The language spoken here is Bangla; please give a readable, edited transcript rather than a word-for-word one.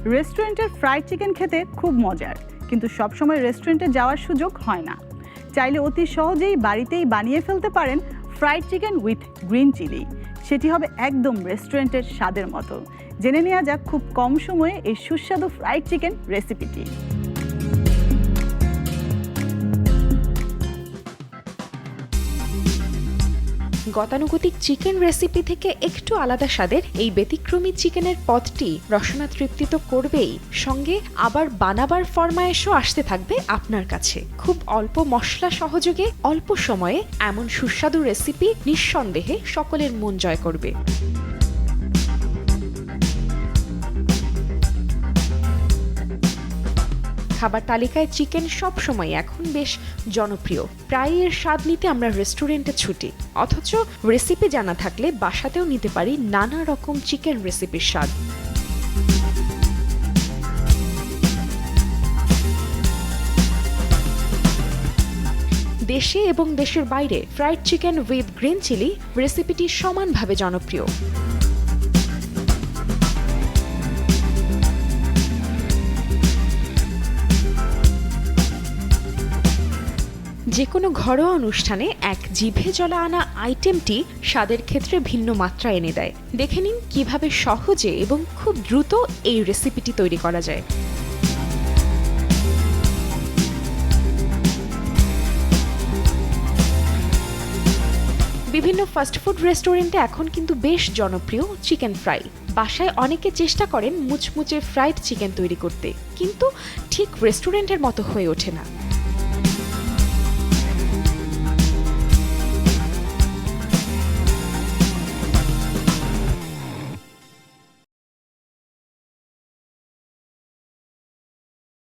রেস্টুরেন্টের ফ্রাইড চিকেন খেতে খুব মজার, কিন্তু সবসময় রেস্টুরেন্টে যাওয়ার সুযোগ হয় না। চাইলে অতি সহজেই বাড়িতেই বানিয়ে ফেলতে পারেন fried chicken with green chilli. সেটি হবে একদম রেস্টুরেন্টের স্বাদের মতো। জেনে নেওয়া যাক খুব কম সময়ে এই সুস্বাদু ফ্রাইড চিকেন রেসিপিটি। গতানুগতিক চিকেন রেসিপি থেকে একটু আলাদা স্বাদের এই ব্যতিক্রমী চিকেনের পদটি রসনা তৃপ্তি তো করবেই, সঙ্গে আবার বানাবার ফরমায়েশও আসতে থাকবে আপনার কাছে। খুব অল্প মশলা সহযোগে অল্প সময়ে এমন সুস্বাদু রেসিপি নিঃসন্দেহে সকলের মন জয় করবে। খাবার তালিকায় চিকেন সব সময় এখন বেশ জনপ্রিয়। প্রায় এর স্বাদ নিতে আমরা রেস্টুরেন্টে ছুটি, অথচ রেসিপি জানা থাকলে বাসাতেও নিতে পারি নানা রকম চিকেন রেসিপির স্বাদ। দেশে এবং দেশের বাইরে fried chicken with green chilli রেসিপিটি সমানভাবে জনপ্রিয়। যে কোনো ঘরোয়া অনুষ্ঠানে এক জিভে জলা আনা আইটেমটি স্বাদের ক্ষেত্রে ভিন্ন মাত্রা এনে দেয়। দেখে নিন কিভাবে সহজে এবং খুব দ্রুত এই রেসিপিটি তৈরি করা যায়। বিভিন্ন ফাস্টফুড রেস্টুরেন্টে এখন কিন্তু বেশ জনপ্রিয় চিকেন ফ্রাই। বাসায় অনেকে চেষ্টা করেন মুচমুচে ফ্রাইড চিকেন তৈরি করতে, কিন্তু ঠিক রেস্টুরেন্টের মতো হয়ে ওঠে না।